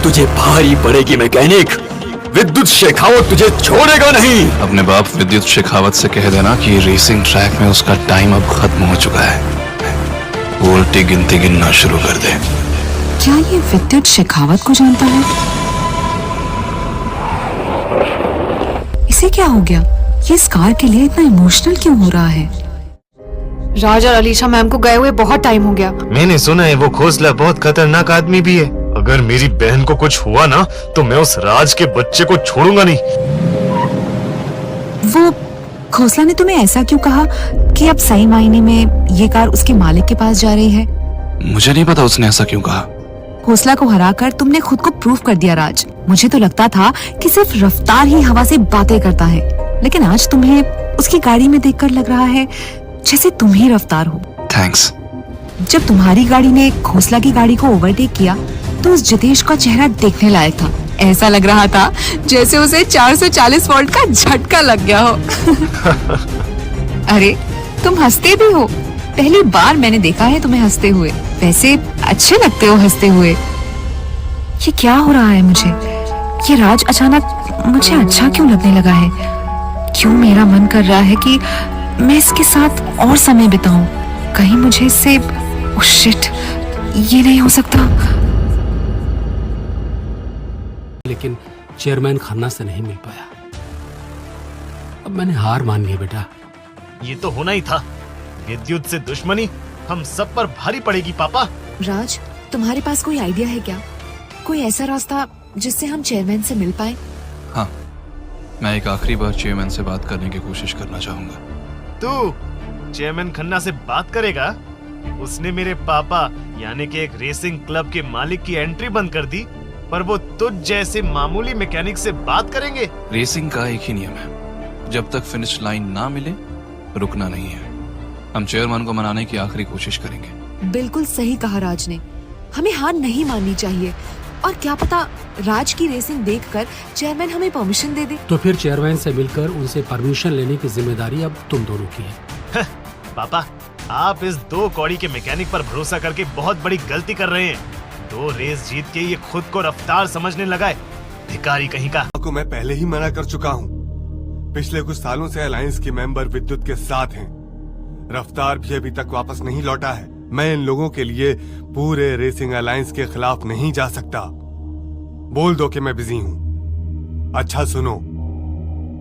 तुझे भारी पड़ेगी मैकेनिक। विद्युत शेखावत तुझे छोड़ेगा नहीं। अपने बाप विद्युत शेखावत से कह देना कि रेसिंग ट्रैक में उसका टाइम अब खत्म हो चुका है, वो उल्टी गिनती गिनना शुरू कर दे। क्या ये विद्युत शेखावत को जानता है? इसे क्या हो गया? ये इस कार के लिए इतना इमोशनल क्यों हो रहा है? राज और अलीशा मैम को गए हुए बहुत टाइम हो गया। मैंने सुना है वो खोसला बहुत खतरनाक आदमी भी है। अगर मेरी बहन को कुछ हुआ ना तो मैं उस राज के बच्चे को छोड़ूंगा नहीं। वो खोसला ने तुम्हें ऐसा क्यों कहा कि अब सही मायने में ये कार उसके मालिक के पास जा रही है? मुझे नहीं पता उसने ऐसा क्यों कहा। खोसला को हराकर तुमने खुद को प्रूव कर दिया राज। मुझे तो लगता था कि सिर्फ रफ्तार ही हवा से बातें करता है, लेकिन आज तुम्हें उसकी गाड़ी में देखकर लग रहा है जैसे तुम ही रफ्तार हो। थैंक्स। जब तुम्हारी गाड़ी ने खोसला की गाड़ी को ओवरटेक किया तो उस जितेश का चेहरा देखने लायक था। ऐसा लग रहा था जैसे उसे 440 वोल्ट का झटका लग गया हो। अरे तुम हंसते भी हो, पहली बार मैंने देखा है तुम्हें हंसते हुए। वैसे अच्छे लगते हो हंसते हुए। ये क्या हो रहा है मुझे? ये राज अचानक मुझे अच्छा क्यों लगने लगा है? क्यों मेरा मन कर रहा है कि मैं इसके साथ और समय बिताऊं? कहीं मुझे इससे ओह शिट, ये नहीं हो सकता। लेकिन चेयरमैन खन्ना से नहीं मिल पाया। अब मैंने हार मान ली बेटा। ये तो होना ही था। विद्युत से दुश्मनी हम सब पर भारी पड़ेगी पापा। राज, तुम्हारे पास कोई आइडिया है क्या? कोई ऐसा रास्ता जिससे हम चेयरमैन से मिल पाए? हाँ, मैं एक आखिरी बार चेयरमैन से बात करने की कोशिश करना चाहूंगा। तू चेयरमैन खन्ना से बात करेगा? उसने मेरे पापा यानी कि एक रेसिंग क्लब के मालिक की एंट्री बंद कर दी, पर वो तुझ जैसे मामूली मैकेनिक से बात करेंगे? रेसिंग का एक ही नियम है, जब तक फिनिश लाइन ना मिले रुकना नहीं है। हम चेयरमैन को मनाने की आखिरी कोशिश करेंगे। बिल्कुल सही कहा राज ने। हमें हार नहीं माननी चाहिए। और क्या पता राज की रेसिंग देखकर चेयरमैन हमें परमिशन दे दे। तो फिर चेयरमैन से मिलकर उनसे परमिशन लेने की जिम्मेदारी अब तुम दोनों की है। पापा, आप इस दो कौड़ी के मैकेनिक पर भरोसा करके बहुत बड़ी गलती कर रहे हैं। दो रेस जीत के ये खुद को रफ्तार समझने लगा है। भिखारी कहीं का। को मैं पहले ही मना कर चुका हूँ। पिछले कुछ सालों से अलायंस के मेंबर विद्युत के साथ हैं। रफ्तार भी अभी तक वापस नहीं लौटा है। मैं इन लोगों के लिए पूरे रेसिंग अलायंस के खिलाफ नहीं जा सकता। बोल दो कि मैं बिजी हूँ। अच्छा सुनो,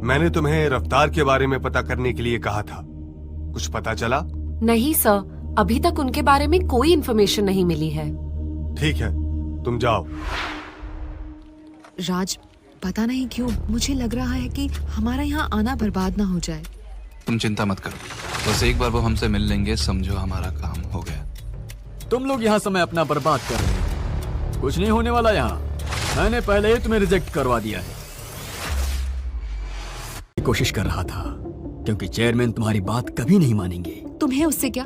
मैंने तुम्हें रफ्तार के बारे में पता करने के लिए कहा था। कुछ पता चला? नहीं सर, अभी तक उनके बारे में कोई इन्फॉर्मेशन नहीं मिली है। ठीक है, तुम जाओ। राज, पता नहीं क्यों मुझे लग रहा है कि हमारा यहाँ आना बर्बाद ना हो जाए। तुम चिंता मत करो, बस एक बार वो हमसे मिल लेंगे, समझो हमारा काम हो गया। तुम लोग यहाँ समय अपना बर्बाद कर रहे हो। कुछ नहीं होने वाला यहाँ। मैंने पहले ही तुम्हें रिजेक्ट करवा दिया है। कोशिश कर रहा था क्योंकि चेयरमैन तुम्हारी बात कभी नहीं मानेंगे। तुम्हें उससे क्या,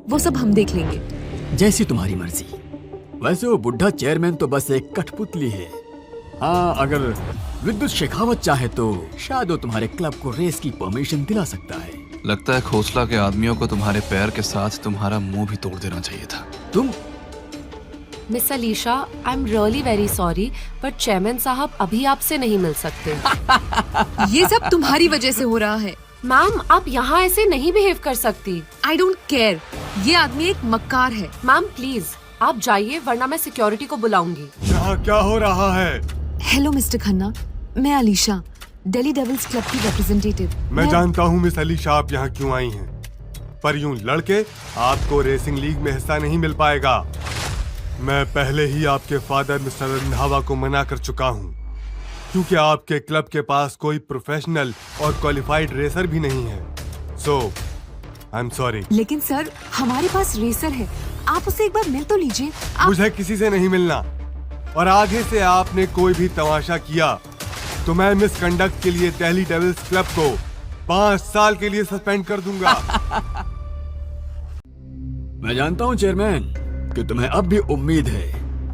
वो सब हम देख लेंगे। जैसी तुम्हारी मर्जी। वैसे वो बुढ़ा चेयरमैन तो बस एक कठपुतली है। हाँ, अगर विद्युत शेखावत चाहे तो शायद वो तुम्हारे क्लब को रेस की परमिशन दिला सकता है। लगता है खोसला के आदमियों को तुम्हारे पैर के साथ तुम्हारा मुंह भी तोड़ देना चाहिए था। तुम miss Alisha, I am really very sorry, but chairman साहब अभी आपसे नहीं मिल सकते। ये सब तुम्हारी वजह से हो रहा है। मैम, आप यहाँ ऐसे नहीं बिहेव कर सकती। I don't care. ये आदमी एक मक्कार है। मैम प्लीज आप जाइए, वरना मैं सिक्योरिटी को बुलाऊंगी। यहाँ क्या हो रहा है? हेलो मिस्टर खन्ना, मैं अलीशा, दिल्ली डेविल्स क्लब की रिप्रेजेंटेटिव। मैं जानता हूँ मिस अलीशा आप यहाँ क्यों आई हैं, पर यूं लड़के आपको रेसिंग लीग में हिस्सा नहीं मिल पाएगा। मैं पहले ही आपके फादर मिस्टर रंधावा को मना कर चुका हूँ, क्योंकि आपके क्लब के पास कोई प्रोफेशनल और क्वालिफाइड रेसर भी नहीं है। सो आई एम सॉरी। लेकिन सर, हमारे पास रेसर है, आप उसे एक बार मिल तो लीजिए। मुझे किसी से नहीं मिलना, और आगे से आपने कोई भी तमाशा किया तो मैं मिसकंडक्ट के लिए दिल्ली डेविल्स क्लब को 5 साल के लिए सस्पेंड कर दूंगा। मैं जानता हूँ चेयरमैन कि तुम्हें अब भी उम्मीद है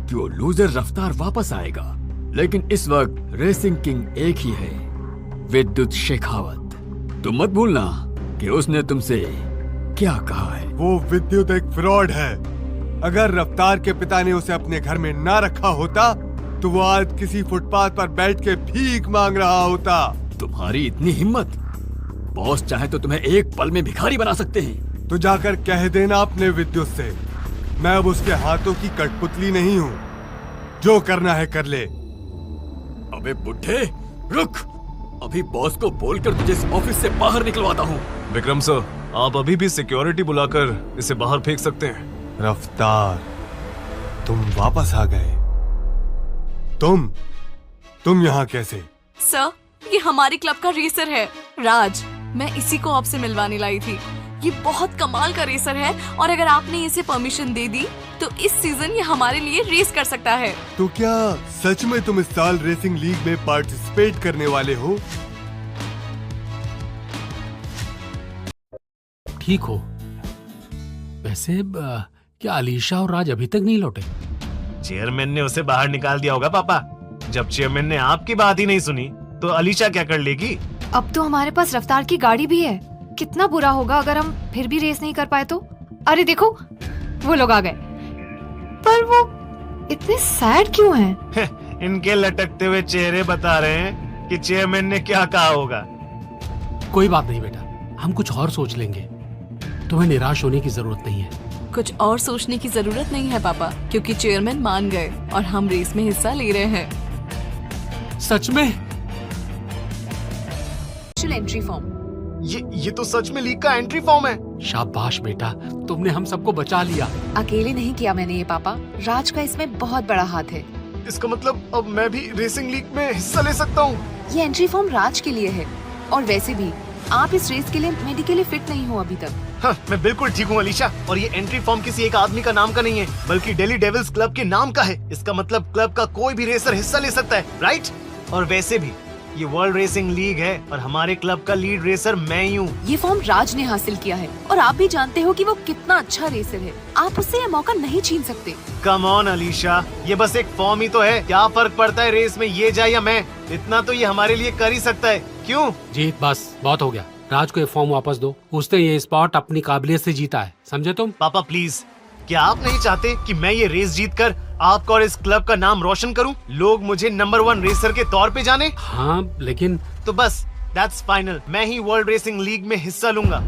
कि वो लूजर रफ्तार वापस आएगा, लेकिन इस वक्त रेसिंग किंग एक ही है, विद्युत शेखावत। तुम मत भूलना कि उसने तुमसे क्या कहा है। वो विद्युत एक फ्रॉड है। अगर रफ्तार के पिता ने उसे अपने घर में ना रखा होता तो वो आज किसी फुटपाथ पर बैठ के भीख मांग रहा होता। तुम्हारी इतनी हिम्मत, बॉस चाहे तो तुम्हें एक पल में भिखारी बना सकते हैं। तो जाकर कह देना अपने विद्युत से, मैं अब उसके हाथों की कठपुतली नहीं हूँ। जो करना है कर ले। अबे बुड्ढे, रुक! अभी बॉस को बोलकर तुझे इस ऑफिस से बाहर निकलवाता हूँ। विक्रम सर, आप अभी भी सिक्योरिटी बुलाकर इसे बाहर फेंक सकते हैं। रफ्तार, तुम वापस आ गए। तुम यहाँ कैसे? सर, ये हमारे क्लब का रेसर है, राज। मैं इसी को आपसे मिलवाने लाई थी। ये बहुत कमाल का रेसर है और अगर आपने इसे परमिशन दे दी तो इस सीजन ये हमारे लिए रेस कर सकता है। तो क्या सच में तुम इस साल रेसिंग लीग में पार्टिसिपेट करने वाले हो? ठीक हो। वैसे क्या अलीशा और राज अभी तक नहीं लौटे? चेयरमैन ने उसे बाहर निकाल दिया होगा पापा। जब चेयरमैन ने आपकी बात ही नहीं सुनी तो अलीशा क्या कर लेगी? अब तो हमारे पास रफ्तार की गाड़ी भी है। कितना बुरा होगा अगर हम फिर भी रेस नहीं कर पाए तो। अरे देखो, वो लोग आ गए। पर वो इतने सैड क्यों हैं? इनके लटकते हुए चेहरे बता रहे हैं कि चेयरमैन ने क्या कहा होगा। कोई बात नहीं बेटा, हम कुछ और सोच लेंगे। तुम्हें निराश होने की जरूरत नहीं है। कुछ और सोचने की जरूरत नहीं है पापा, क्योंकि चेयरमैन मान गए और हम रेस में हिस्सा ले रहे हैं। सच में? Entry form. ये तो सच में लीग का एंट्री फॉर्म है। शाबाश बेटा, तुमने हम सबको बचा लिया। अकेले नहीं किया मैंने ये पापा, राज का इसमें बहुत बड़ा हाथ है। इसका मतलब अब मैं भी रेसिंग लीग में हिस्सा ले सकता हूँ। ये एंट्री फॉर्म राज के लिए है और वैसे भी आप इस रेस के लिए मेडिकली फिट नहीं हो अभी तक। हाँ, मैं बिल्कुल ठीक हूँ अलीशा। और ये एंट्री फॉर्म किसी एक आदमी का नाम का नहीं है, बल्कि डेली डेविल्स क्लब के नाम का है। इसका मतलब क्लब का कोई भी रेसर हिस्सा ले सकता है, राइट? और वैसे भी ये वर्ल्ड रेसिंग लीग है और हमारे क्लब का लीड रेसर मैं ही हूँ। ये फॉर्म राज ने हासिल किया है और आप भी जानते हो कि वो कितना अच्छा रेसर है। आप उससे ये मौका नहीं छीन सकते। कम ऑन अलीशा, ये बस एक फॉर्म ही तो है। क्या फर्क पड़ता है रेस में ये जाए या मैं? इतना तो ये हमारे लिए कर ही सकता है, क्यों? जीत, बस बहुत हो गया। राज को ये फॉर्म वापस दो। उसने ये स्पॉट अपनी काबिलियत से जीता है, समझे तुम? पापा प्लीज, क्या आप नहीं चाहते कि मैं ये रेस जीतकर आपका और इस क्लब का नाम रोशन करूं? लोग मुझे नंबर 1 रेसर के तौर पे जाने। हाँ, लेकिन तो बस दैट्स फाइनल। मैं ही वर्ल्ड रेसिंग लीग में हिस्सा लूंगा।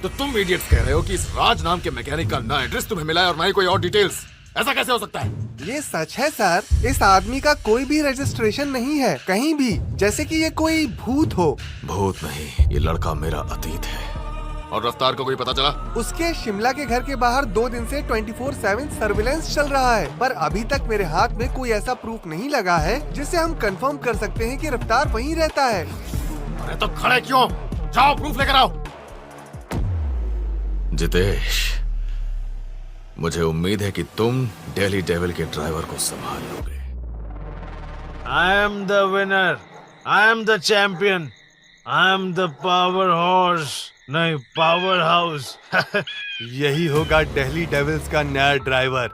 तो तुम इडियट्स कह रहे हो कि इस राज नाम के मैकेनिक का ना एड्रेस तुम्हें मिला है और ना ही कोई और डिटेल्स? ऐसा कैसे हो सकता है? ये सच है सर। इस आदमी का कोई भी रजिस्ट्रेशन नहीं है कहीं भी, जैसे कि ये कोई भूत हो। भूत नहीं, ये लड़का मेरा अतीत है। और रफ्तार को कोई पता चला? उसके शिमला के घर के बाहर 2 दिन से 24/7 सर्विलेंस चल रहा है, पर अभी तक मेरे हाथ में कोई ऐसा प्रूफ नहीं लगा है जिससे हम कंफर्म कर सकते हैं कि रफ्तार वहीं रहता है। अरे तो खड़े क्यों? जाओ प्रूफ लेकर आओ। जितेश, मुझे उम्मीद है कि तुम डेली डेविल के ड्राइवर को संभाल लोगे। I am the winner, I am the champion, I am the power horse, नहीं पावर हाउस। यही होगा दिल्ली डेविल्स का नया ड्राइवर।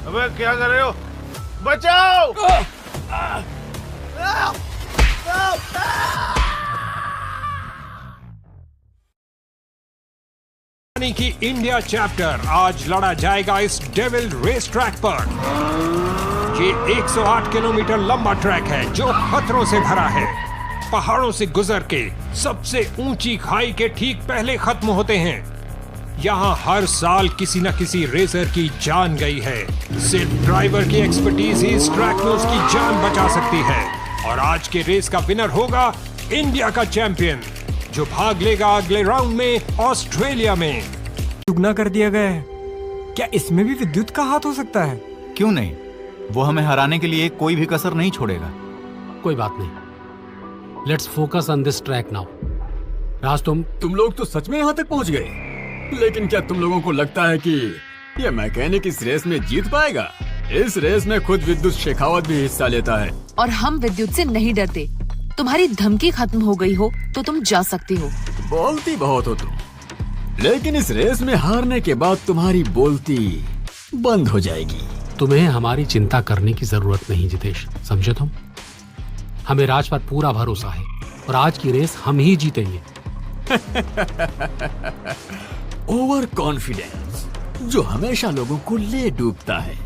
अबे क्या कर रहे हो? बचाओ! की इंडिया चैप्टर आज लड़ा जाएगा इस डेविल रेस ट्रैक पर। ये 108 किलोमीटर लंबा ट्रैक है जो खतरों से भरा है। पहाड़ों से गुजर के सबसे ऊंची खाई के ठीक पहले खत्म होते हैं। यहाँ हर साल किसी न किसी रेसर की जान गई है। सिर्फ ड्राइवर की एक्सपर्टीज ही इस ट्रैक में उसकी जान बचा सकती है। और आज के रेस का विनर होगा इंडिया का चैंपियन, जो भाग लेगा अगले राउंड में ऑस्ट्रेलिया में। दुगना कर दिया गया है। क्या इसमें भी विद्युत का हाथ हो सकता है? क्यों नहीं, वो हमें हराने के लिए कोई भी कसर नहीं छोड़ेगा। कोई बात नहीं, let's focus on this track now. Raj, तुम लोग तो सच में यहाँ तक पहुँच गए, लेकिन क्या तुम लोगों को लगता है कि ये मैकेनिक इस रेस में जीत पाएगा? इस रेस में खुद विद्युत शेखावत भी हिस्सा लेता है। और हम विद्युत से नहीं डरते। तुम्हारी धमकी खत्म हो गई हो तो तुम जा सकते हो। बोलती बहुत हो तुम, लेकिन इस रेस में हारने के बाद तुम्हारी बोलती बंद हो जाएगी। तुम्हें हमारी चिंता करने की जरूरत नहीं जितेश, समझे तुम? हमें राज पर पूरा भरोसा है और आज की रेस हम ही जीतेंगे। ओवर कॉन्फिडेंस जो हमेशा लोगों को ले डूबता है।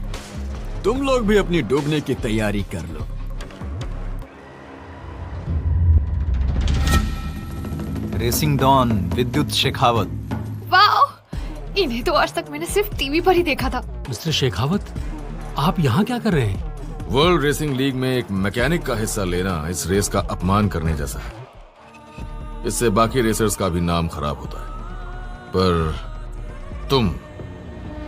तुम लोग भी अपनी डूबने की तैयारी कर लो। रेसिंग डॉन विद्युत शेखावत। वाओ, इन्हें तो आज तक मैंने सिर्फ टीवी पर ही देखा था। मिस्टर शेखावत, आप यहाँ क्या कर रहे हैं? वर्ल्ड रेसिंग लीग में एक मैकेनिक का हिस्सा लेना इस रेस का अपमान करने जैसा है। इससे बाकी रेसर्स का भी नाम खराब होता है। पर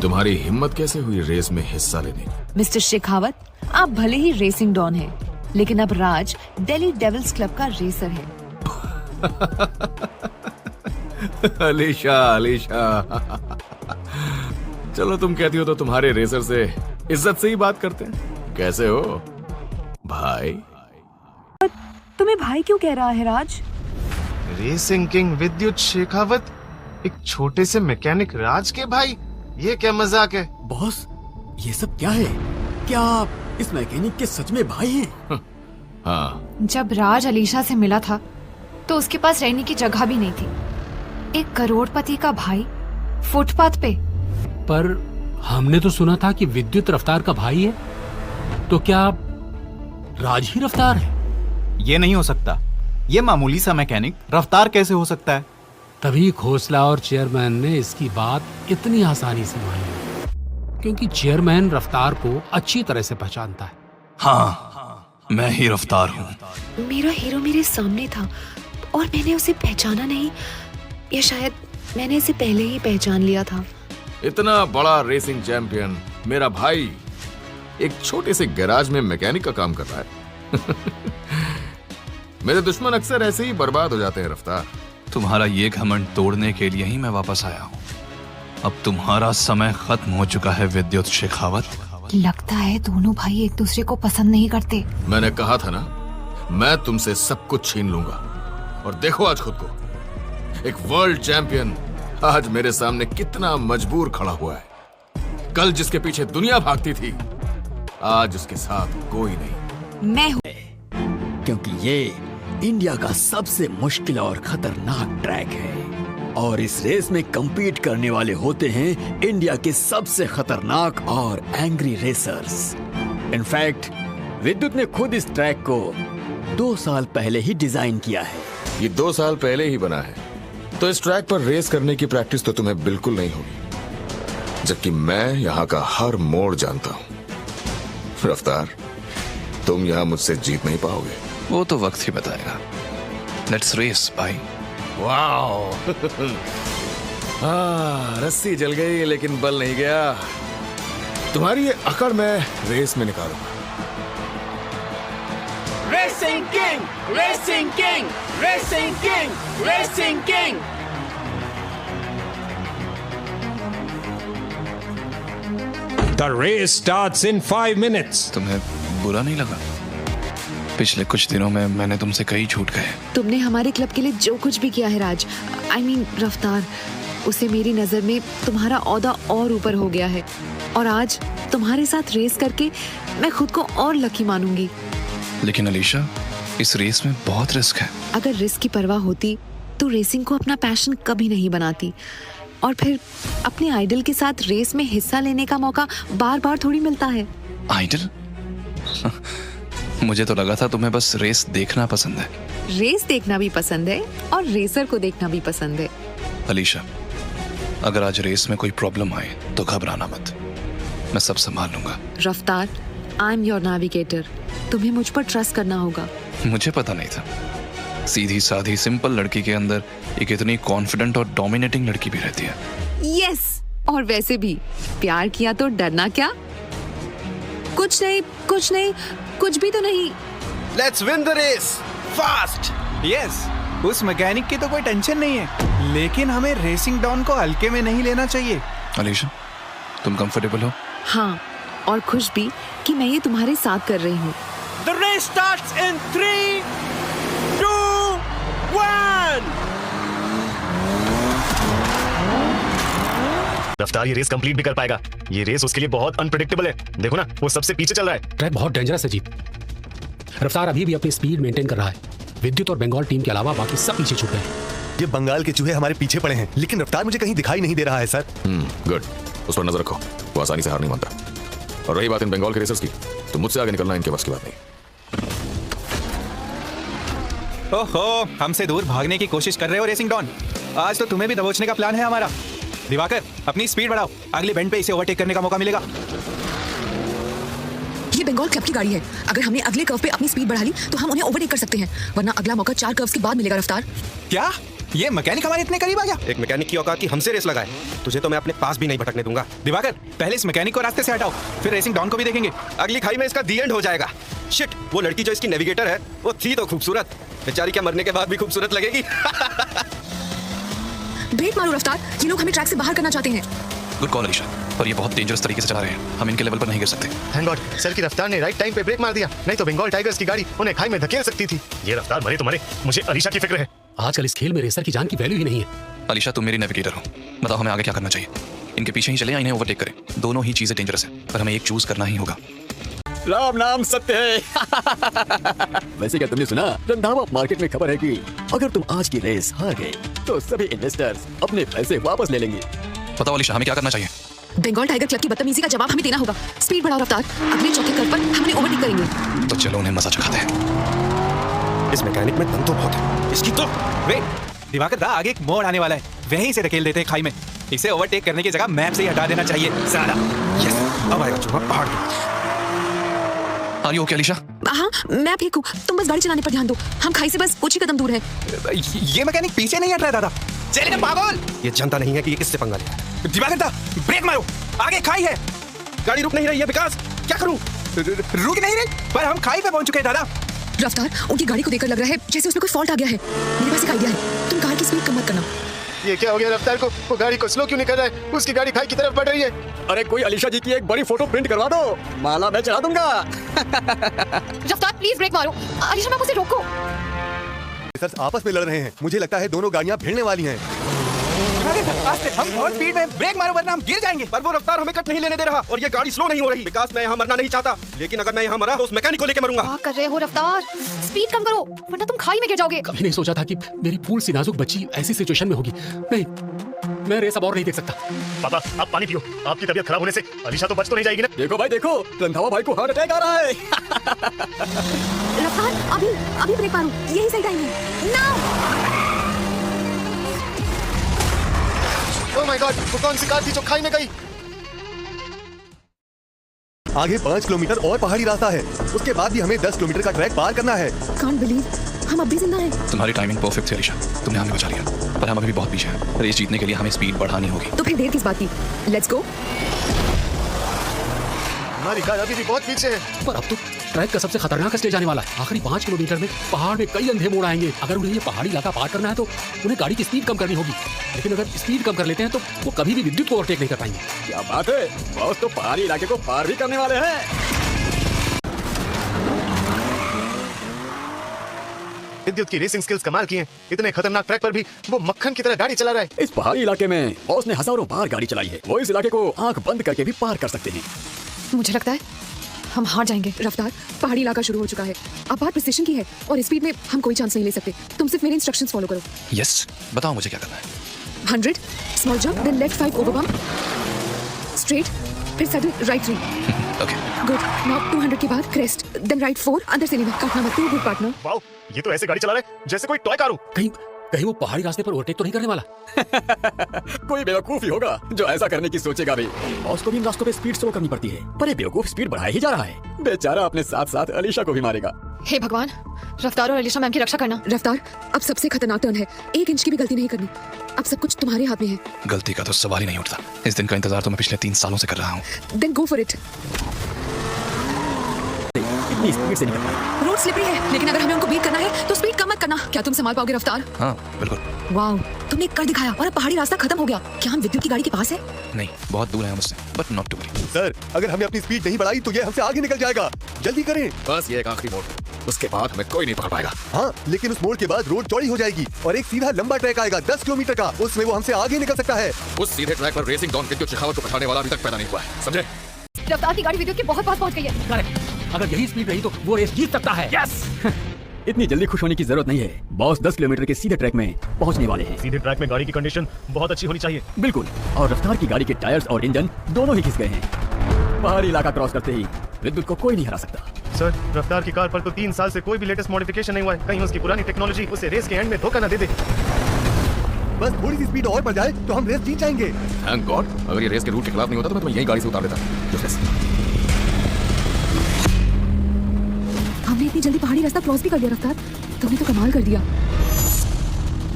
तुम्हारी हिम्मत कैसे हुई रेस में हिस्सा लेने की? मिस्टर शेखावत, आप भले ही रेसिंग डॉन हैं, लेकिन अब राज दिल्ली डेविल्स क्लब का रेसर है। अलीशा चलो, तुम कहती हो तो तुम्हारे रेसर से इज्जत से ही बात करते हैं। कैसे हो भाई? तुम्हें भाई क्यों कह रहा है राज? रेसिंग किंग विद्युत शेखावत एक छोटे से मैकेनिक राज के भाई, ये क्या मजाक है? बॉस, ये सब क्या है? क्या आप इस मैकेनिक के सच में भाई हैं? हाँ। जब राज अलीशा से मिला था तो उसके पास रहने की जगह भी नहीं थी। एक करोड़पति का भाई फुटपाथ पे। पर हमने तो सुना था कि विद्युत रफ्तार का भाई है, तो क्या राज ही रफ्तार है? ये नहीं हो सकता। ये मामूली सा मैकेनिक रफ्तार कैसे हो सकता है? तभी खोसला और चेयरमैन ने इसकी बात इतनी आसानी से मान ली, क्योंकि चेयरमैन रफ्तार को अच्छी तरह से पहचानता है। हाँ, मैं ही रफ्तार हूँ। मेरा हीरो मेरे सामने था और मैंने उसे पहचाना नहीं, या शायद मैंने इसे पहले ही पहचान लिया था। इतना बड़ा रेसिंग चैंपियन मेरा भाई एक छोटे से गैराज में मैकेनिक का काम कर रहा है। मेरे दुश्मन अक्सर ऐसे ही बर्बाद हो जाते हैं रफ्तार। तुम्हारा ये घमंड तोड़ने के लिए ही मैं वापस आया हूँ। अब तुम्हारा समय खत्म हो चुका है विद्युत शेखावत। लगता है दोनों भाई एक दूसरे को पसंद नहीं करते। मैंने कहा था ना, मैं तुमसे सब कुछ छीन लूंगा। और देखो आज खुद को, एक वर्ल्ड चैंपियन आज मेरे सामने कितना मजबूर खड़ा हुआ है। कल जिसके पीछे दुनिया भागती थी, आज उसके साथ कोई नहीं। मैं हूँ। क्योंकि ये इंडिया का सबसे मुश्किल और खतरनाक ट्रैक है, और इस रेस में compete करने वाले होते हैं इंडिया के सबसे खतरनाक और एंग्री रेसर्स। इनफैक्ट विद्युत ने खुद इस ट्रैक को 2 साल पहले ही डिजाइन किया है। ये 2 साल पहले ही बना है, तो इस ट्रैक पर रेस करने की प्रैक्टिस तो तुम्हें बिल्कुल नहीं होगी, जबकि मैं यहाँ का हर मोड़ जानता हूँ। रफ्तार, तुम यहाँ मुझसे जीत नहीं पाओगे। वो तो वक्त ही बताएगा। लेट्स रेस भाई। वाओ। रस्सी जल गई लेकिन बल नहीं गया। तुम्हारी ये अकड़ मैं रेस में निकालूंगा। Racing king, racing king, racing king, racing king. The race starts in 5 minutes. तुम्हें बुरा नहीं लगा? पिछले कुछ दिनों में मैंने तुमसे कई झूठ कहे। तुमने हमारे क्लब के लिए जो कुछ भी किया है राज, I mean रफ्तार, उसे मेरी नजर में तुम्हारा औहदा और ऊपर हो गया है। और आज तुम्हारे साथ रेस करके मैं खुद को और लकी मानूंगी। लेकिन अलीशा, इस रेस में बहुत रिस्क है। अगर रिस्क की परवाह होती तो रेसिंग को अपना पैशन कभी नहीं बनाती, और फिर अपने आइडल के साथ रेस में हिस्सा लेने का मौका बार बार थोड़ी मिलता है। आइडल? मुझे तो लगा था तुम्हें बस रेस देखना पसंद है। रेस देखना भी पसंद है और रेसर को देखना भी पसंद है। अलीशा, अगर आज रेस में कोई प्रॉब्लम आए तो घबराना मत, मैं सब संभाल लूंगा। रफ्तार, आई एम योर नेविगेटर। तुम्हें मुझ पर ट्रस्ट करना होगा। मुझे पता नहीं था, सीधी साधी सिंपल लड़की के अंदर एक इतनी कॉन्फिडेंट और डोमिनेटिंग लड़की भी रहती है। यस, और वैसे भी प्यार किया तो डरना क्या? कुछ नहीं, कुछ नहीं, कुछ भी तो नहीं। Let's win the race fast. Yes, उस मैकेनिक की तो कोई टेंशन नहीं है, लेकिन हमें रेसिंग डॉन को हल्के में नहीं लेना चाहिए। अलीशा, तुम कंफर्टेबल हो? हाँ, और खुश भी कि मैं ये तुम्हारे साथ कर रही हूँ। The race starts in 3, 2, 1. रफ्तार ये रेस कंप्लीट भी कर पाएगा। ये रेस उसके लिए बहुत अनप्रेडिक्टेबल है। देखो ना, वो सबसे पीछे चल रहा है। ट्रैक बहुत डेंजरस है जी। रफ्तार अभी भी अपनी स्पीड मेंटेन कर रहा है। विद्युत और बंगाल टीम के अलावा बाकी सब पीछे छूट गए। ये बंगाल के चूहे हमारे पीछे पड़े हैं, लेकिन रफ्तार मुझे कहीं दिखाई नहीं दे रहा है सर। गुड, उस पर नजर रखो, वो आसानी से हार नहीं मानता। और रही बात इन बंगाल के रेसर्स की, तो मुझसे आगे निकलना इनके बस की बात नहीं। ओहो, हमसे दूर भागने की कोशिश कर रहे हो रेसिंग डॉन। आज तो तुम्हें भी दबोचने का प्लान है हमारा। दिवाकर, अपनी स्पीड बढ़ाओ, अगली बेंड पे इसे ओवरटेक करने का मौका मिलेगा। ये बंगाल क्लब की गाड़ी है। अगर हमने अगले कर्व पे अपनी स्पीड बढ़ा ली तो हम उन्हें ओवरटेक कर सकते हैं, वरना अगला मौका 4 कर्व्स के बाद मिलेगा। रफ्तार, क्या ये मैकेनिक हमारे इतने करीब आ गया? एक मैकेनिक की औकात की हमसे रेस लगाए, तुझे तो मैं अपने पास भी नहीं भटकने दूंगा। दिवाकर, पहले इस मैकेनिक को रास्ते से हटाओ, फिर रेसिंग डॉन को भी देखेंगे। अगली खाई में इसका दी एंड हो जाएगा। शिट, वो लड़की जो इसकी नेविगेटर है वो थी तो खूबसूरत, बेचारी क्या मरने के बाद भी खूबसूरत लगेगी। ब्रेक मारो रफ्तार, ये लोग हमें ट्रैक से बाहर करना चाहते हैं। गुड कॉल अलीशा, पर ये बहुत डेंजरस तरीके से चला रहे हैं, हम इनके लेवल पर नहीं गिर सकते। थैंक गॉड सर की रफ्तार ने राइट टाइम पे ब्रेक मार दिया, नहीं तो बंगाल टाइगर्स की गाड़ी उन्हें खाई में धकेल सकती थी। ये रफ्तार मरे तो मरे, मुझे अलीशा की फिक्र है। आजकल इस खेल में रेसर की जान की वैल्यू ही नहीं है। अलीशा, तुम मेरी नेविगेटर हो, बताओ हमें आगे क्या करना चाहिए? इनके पीछे ही चले या इन्हें ओवरटेक करें? दोनों ही चीजें डेंजरस है, पर हमें एक चूज करना ही होगा। राम नाम सत्य है। वैसे क्या तुमने सुना, रंधावा मार्केट में खबर है कि अगर तुम आज की रेस हार गए तो सभी इन्वेस्टर्स अपने पैसे वापस ले लेंगे। बताओ अलीशा, हमें क्या करना चाहिए? बंगाल टाइगर क्लब की बदतमीजी का जवाब हमें देना होगा। स्पीड बढ़ाओ रफ्तार, अगले चौथे कर्व पर हमने ओवरटेक करेंगे। तो चलो उन्हें मजा चखाते हैं। इस मैकेनिक में दम तो बहुत है, इसकी तो। वेट, दिवाकर दा, आगे एक मोड़ आने वाला है, वहीं से धकेल देते हैं खाई में। इसे ओवरटेक करने की जगह मैप से ही हटा देना चाहिए। साला, यस, अब आएगा चूहा पहाड़ पे। Are you okay Alisha? हाँ, मैं ठीक हूँ, तुम बस गाड़ी चलाने पर ध्यान दो, हम खाई से बस कुछ ही कदम दूर हैं। ये मैकेनिक पीछे नहीं हट रहा है दादा। चले पागल, ये जानता नहीं है कि ये किससे पंगा लिया। दिवाकर दा, ब्रेक मारो, आगे खाई है। गाड़ी रुक नहीं रही है विकास, क्या करूं? रुक नहीं रही, पर हम खाई पे पहुंच चुके हैं दादा। रफ्तार, उनकी गाड़ी को देखकर लग रहा है जैसे उसमें कोई फॉल्ट आ गया है। मेरे पास एक आइडिया है, तुम कार की स्पीड कम मत करना। ये क्या हो गया रफ्तार को? वो गाड़ी को स्लो क्यों नहीं कर रहा है? उसकी गाड़ी खाई की तरफ बढ़ रही है। अरे कोई अलीशा जी की एक बड़ी फोटो प्रिंट करवा दो, माला मैं चढ़ा दूंगा। रफ्तार प्लीज ब्रेक मारो, अलीशा मैम उसे रोको। सर आपस में लड़ रहे हैं, मुझे लगता है दोनों गाड़ियां भिड़ने वाली हैं। हम बहुत स्पीड में, ब्रेक मारो वरना हम गिर जाएंगे। पर वो रफ्तार हमें कट नहीं लेने दे रहा और ये गाड़ी स्लो नहीं हो रही। विकास, मैं यहाँ मरना नहीं चाहता, लेकिन अगर मैं यहाँ मरा तो उस मैकेनिक को लेके मरूंगा। क्या कर रहे हो रफ्तार? स्पीड कम करो वरना तुम खाई में गिर जाओगे। कभी नहीं सोचा था कि मेरी फूल सी नाजुक बच्ची ऐसी सिचुएशन में होगी। नहीं, मैं रेस अब और नहीं देख सकता। पापा आप पानी पियो, आपकी तबीयत खराब होने से अलीशा तो बच तो नहीं जाएगी ना? देखो भाई देखो, रंधावा भाई को हार्ट अटैक आ रहा है। रफ्तार, अभी ब्रेक मारो, यही सही टाइम है। नाउ! ओह माय गॉड, वो कौन सी कार थी जो खाई में गई? आगे 5 किलोमीटर और पहाड़ी रास्ता है, उसके बाद भी हमें 10 किलोमीटर का ट्रैक पार करना है। कांट बिलीव, हम अब भी जिंदा हैं। तुम्हारी टाइमिंग परफेक्ट थी अलीशा, तुमने हमें बचा लिया, पर हम अभी भी बहुत पीछे हैं। रेस जीतने के लिए हमें स्पीड बढ़ानी होगी। तो फिर देर किस बात की? Let's go. हमारी कार अभी भी बहुत पीछे है। पर अब तो ट्रैक का सबसे खतरनाक स्टेज आने वाला है। आखिरी 5 किलोमीटर में पहाड़ में कई अंधे मोड़ आएंगे। अगर उन्हें ये पहाड़ी इलाका पार करना है तो उन्हें गाड़ी की स्पीड कम करनी होगी, लेकिन अगर स्पीड कम कर लेते हैं तो वो कभी भी विद्युत को ओवरटेक नहीं कर पाएंगे। क्या बात है, बॉस तो पहाड़ी इलाके को पार भी करने वाले हैं। विद्युत की रेसिंग स्किल्स कमाल की हैं। इतने खतरनाक ट्रैक पर भी वो मक्खन की तरह गाड़ी चला रहा है। इस पहाड़ी इलाके में बॉस ने हजारों बार गाड़ी चलाई है, वो इस इलाके को आंख बंद करके भी पार कर सकते हैं। मुझे लगता है हम हार जाएंगे। रफ्तार, पहाड़ी इलाका शुरू हो चुका है, अब बात प्रिसिशन की है और स्पीड में हम कोई चांस नहीं ले सकते। तुम सिर्फ मेरे इंस्ट्रक्शंस फॉलो करो। यस, बताओ मुझे क्या करना है। 100 small jump, then left 5 over bump, straight, फिर sudden right 3। Okay good. Now 200 के बाद क्रेस्ट, देन राइट 4 अंदर से लीवर। Cut number 2, good partner. Wow, ये तो ऐसे गाड़ी चला रहा है जैसे कोई टॉय कार हो। कहीं वो पहाड़ी रास्ते पर ओवरटेक तो नहीं करने वाला? कोई बेवकूफ ही होगा जो ऐसा करने की सोचेगा भी। बॉस को भी इन रास्तों पे स्पीड स्लो करनी पड़ती है, पर ये बेवकूफ स्पीड बढ़ाए ही जा रहा है। बेचारा अपने साथ साथ अलीशा को भी मारेगा। हे भगवान, रफ्तार और अलीशा मैम की रक्षा करना। रफ्तार, अब सबसे खतरनाक टर्न है, 1 इंच की भी गलती नहीं करनी। अब सब कुछ तुम्हारे हाथ में है। गलती का तो सवाल ही नहीं उठता। इस दिन का इंतजार तो मैं पिछले 3 सालों से कर रहा हूँ। Then go for it. इतनी स्पीड से नहीं करना। रोड स्लिपरी है, लेकिन अगर हमें उनको बीट करना है तो स्पीड कम मत करना। क्या तुम संभाल पाओगे रफ्तार? हाँ बिल्कुल। वाओ, तुमने कर दिखाया और अब पहाड़ी रास्ता खत्म हो गया। क्या हम विद्युत की गाड़ी के पास है? नहीं, बहुत दूर है मुझसे, but not to worry. Sir, अगर हमने अपनी स्पीड नहीं बढ़ाई तो ये हमसे आगे निकल जाएगा। जल्दी करें। बस ये एक आखिरी मोड़, उसके बाद हमें कोई नहीं पकड़ पाएगा। हाँ, लेकिन उस मोड़ के बाद रोड चौड़ी हो जाएगी और एक सीधा लंबा ट्रैक आएगा 10 किलोमीटर का, उसमें वो हमसे आगे निकल सकता है। उस सीधे ट्रैक पर रेसिंग डॉन विद्युत शेखावत को बैठाने वाला अभी तक पैदा नहीं हुआ है, समझे? रफ्तार की गाड़ी विद्युत के बहुत पास पहुंच गई है। करेक्ट, अगर यही स्पीड रही तो वो रेस जीत सकता है। यस। इतनी जल्दी खुश होने की जरूरत नहीं है, बॉस 10 किलोमीटर के सीधे ट्रैक में पहुंचने वाले हैं। सीधे ट्रैक में गाड़ी की कंडीशन बहुत अच्छी होनी चाहिए। बिल्कुल, और रफ्तार की गाड़ी के टायर्स और इंजन दोनों ही घिस गए हैं। पहाड़ी इलाका क्रॉस करते ही विद्युत को कोई नहीं हरा सकता। सर, रफ्तार की कार पर तो 3 साल से कोई भी लेटेस्ट मॉडिफिकेशन नहीं हुआ है। कहीं उसकी पुरानी टेक्नोलॉजी उसे रेस के एंड में धोखा न दे दे। बस थोड़ी सी स्पीड और बढ़ जाए तो हम रेस जीत जाएंगे। थैंक गॉड, अगर ये रेस के रूट के खिलाफ नहीं होता तो मैं तुम्हें यही गाड़ी से उतार देता। हमने इतनी जल्दी पहाड़ी रास्ता क्रॉस भी कर लिया रफ्तार, तुमने तो कमाल कर दिया।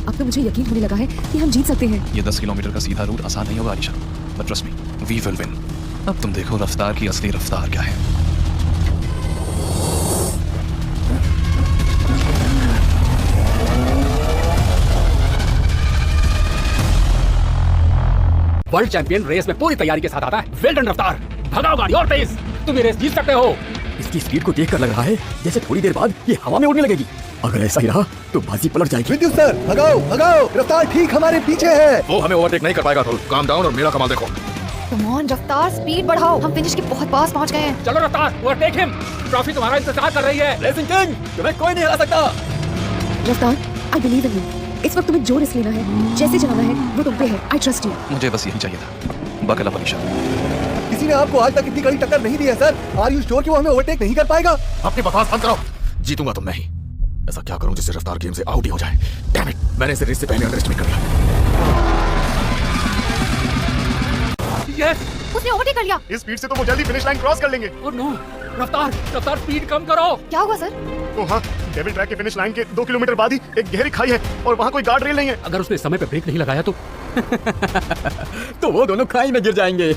अब तो मुझे यकीन होने लगा है कि हम जीत सकते हैं। ये 10 किलोमीटर का सीधा रूट आसान नहीं होगा Alisha, but trust me, we will win. अब तुम देखो रफ्तार की असली रफ्तार क्या है। वर्ल्ड चैंपियन रेस में पूरी तैयारी के साथ आता है। वेल डन रफ्तार, भगाओ गाड़ी और तेज, तुम ये रेस जीत सकते हो। इसकी स्पीड को देखकर लग रहा है जैसे थोड़ी देर बाद ये हवा में उड़ने लगेगी। अगर ऐसा ही रहा तो बाजी पलट जाएगी। विद्युत सर, भगाओ भगाओ, रफ्तार ठीक हमारे पीछे है। वो हमें ओवरटेक नहीं कर पाएगा। काम डाउन और मेरा कमाल देखो। कम ऑन रफ्तार, स्पीड बढ़ाओ, हम फिनिश के बहुत पास पहुंच गए हैं। चलो रफ्तार, ओवरटेक हिम, ट्रॉफी तुम्हारा इंतजार कर रही है। रेसिंग किंग, तुम्हें कोई नहीं हरा सकता। रफ्तार, आई बिलीव इन यू। इस वक्त तुम्हें जो रिस्क लेना है, जैसे चलाना है, वो तुम पे है। I trust you. मुझे बस यही चाहिए था। Buckle up Alisha. किसी ने आपको आज तक इतनी कड़ी टक्कर नहीं दी है सर। आर यू श्योर कि वो हमें ओवरटेक नहीं कर पाएगा? अपनी बकवास बंद करो। जीतूंगा तो मैं ही। ऐसा क्या करूं जिससे रफ्तार गेम से आउट ही हो जाए। डैम इट, मैंने इसे रेस से पहले अंडरएस्टिमेट कर लिया। यस, उसने ओवरटेक कर लिया। इस स्पीड से तो वो जल्दी फिनिश लाइन क्रॉस कर लेंगे। ओह नो, रफ्तार रफ्तार स्पीड कम करो। क्या हुआ सर? ओ हाँ, डेविल ट्रैक के फिनिश लाइन के 2 किलोमीटर बाद ही एक गहरी खाई है और वहाँ कोई गार्ड रेल नहीं है। अगर उसने समय पे ब्रेक नहीं लगाया तो तो वो दोनों खाई में गिर जाएंगे।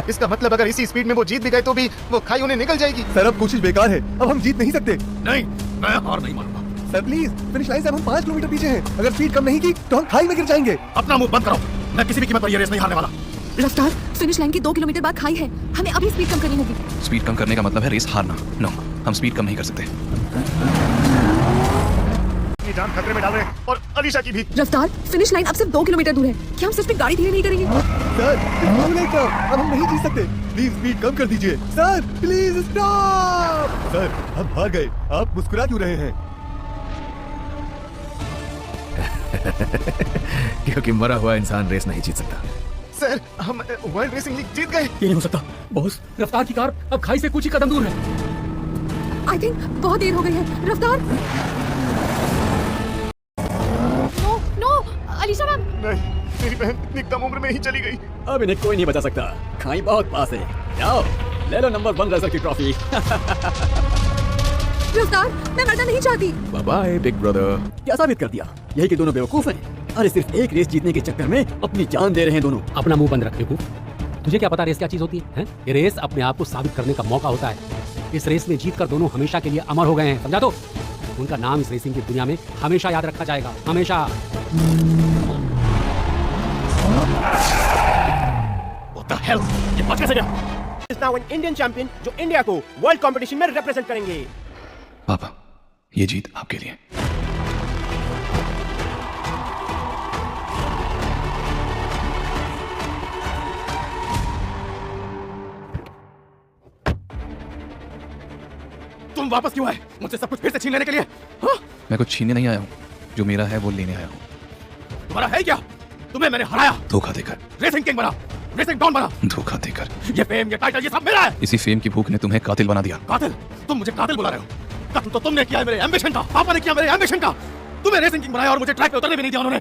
इसका मतलब अगर इसी स्पीड में वो जीत भी गए तो भी वो खाई उन्हें निकल जाएगी। सर अब कोशिश बेकार है, अब हम जीत नहीं सकते। नहीं, मैं हार नहीं मानूंगा। सर प्लीज, फिनिश लाइन से हम 5 किलोमीटर पीछे हैं। अगर स्पीड कम नहीं की तो हम खाई में गिर जाएंगे। अपना मुंह बंद करो। मैं किसी भी कीमत पर ये रेस नहीं हारने वाला। रफ्तार, फिनिश लाइन के 2 किलोमीटर बाद खाई है, हमें अभी स्पीड कम करनी होगी। स्पीड कम करने का मतलब है रेस हारना। नो, हम स्पीड कम नहीं कर सकते। अपनी जान खतरे में डाल रहे हैं और अलीशा की भी। रफ्तार, फिनिश लाइन अब सिर्फ 2 किलोमीटर दूर है। क्या हम सच में गाड़ी धीरे नहीं करेंगे? सर अब हम नहीं जीत सकते। प्लीज स्पीड कम कर दीजिए। Sir please stop. सर हम हार गए, आप मुस्कुरा क्यों रहे हैं? क्योंकि मरा हुआ इंसान रेस नहीं जीत सकता। सर, हम वर्ल्ड रेसिंग लीग जीत गए। ये नहीं हो सकता बॉस, रफ्तार की कार अब खाई से कुछ ही कदम दूर है। आई थिंक बहुत देर हो गई है। रफ्तार, नो नो, अलीशा मैम। नहीं, मेरी बहन इतनी कम उम्र में ही चली गई। अब इन्हें कोई नहीं बचा सकता। खाई बहुत पास है। जाओ ले लो नंबर 1 रेसर की ट्रॉफी। रफ्तार, मैं मरना नहीं चाहती। Bye bye big brother. क्या साबित कर दिया? यही कि दोनों बेवकूफ हैं। अरे सिर्फ एक रेस जीतने के चक्कर में अपनी जान दे रहे हैं दोनों। अपना मुंह बंद रख बेवकूफ। तुझे क्या पता रेस क्या चीज होती है, हैं? ये रेस अपने आप को साबित करने का मौका होता है। इस रेस में जीतकर दोनों हमेशा के लिए अमर हो गए हैं, समझा? तो उनका नाम इस रेसिंग की दुनिया में हमेशा याद रखा जाएगा, हमेशा। What the hell? ये बच कैसे गया? Is now an Indian champion जो इंडिया को वर्ल्ड कंपटीशन में रिप्रेजेंट करेंगे। पापा, ये जीत आपके लिए। तुम वापस क्यों आए? मुझसे सब कुछ फिर से छीन लेने के लिए? हाँ? मैं कुछ छीनने नहीं आया हूँ, जो मेरा है वो लेने आया हूँ। तुम्हारा है क्या? तुम्हें मैंने हराया, धोखा देकर। रेसिंग किंग बना, रेसिंग डॉन बना। धोखा देकर। ये फेम, ये टाइटल, ये सब मेरा है। इसी फेम की भूख ने तुम्हें कातिल बना दिया। कातिल? तुम मुझे कातिल बुला रहे हो? कत्ल तो तुमने किया है मेरे एम्बिशन का। पापा ने किया मेरे एम्बिशन का। तुम्हें रेसिंग किंग बनाया और मुझे ट्रैक पे उतरने भी नहीं दिया उन्होंने।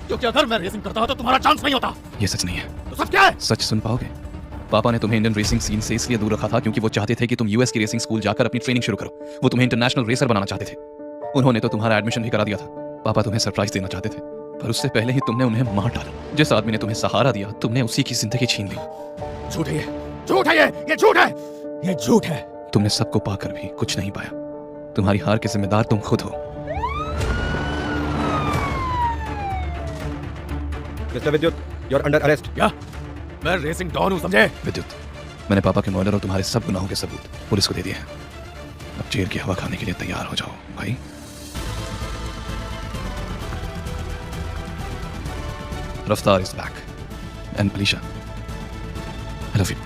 क्योंकि अगर मैं रेसिंग करता तो तुम्हारा चांस नहीं होता। ये सच नहीं है। तो सच क्या है? सच सुन पाओगे? पापा ने तुम्हें इंडियन रेसिंग सीन से इसलिए दूर रखा था क्योंकि वो चाहते थे कि तुम यूएस की रेसिंग स्कूल जाकर अपनी ट्रेनिंग शुरू करो। वो तुम्हें इंटरनेशनल रेसर बनाना चाहते थे। उन्होंने तो तुम्हारा एडमिशन भी करा दिया था। पापा तुम्हें सरप्राइज देना चाहते थे, पर उससे पहले ही तुमने उन्हें मार डाला। जिस आदमी ने तुम्हें सहारा दिया, तुमने उसी की जिंदगी छीन ली। झूठ है ये, झूठ है ये झूठ है, ये झूठ है। तुमने सबको पाकर भी कुछ नहीं पाया। तुम्हारी हार के जिम्मेदार तुम खुद हो। मिस्टर विद्युत, यू आर अंडर अरेस्ट। क्या? मैं रेसिंग डॉन हूं, समझे? विद्युत, मैंने पापा के मर्डर और तुम्हारे सब गुनाहों के सबूत पुलिस को दे दिए हैं। अब जेल की हवा खाने के लिए तैयार हो जाओ भाई। रफ्तार is back and Alisha, I love you.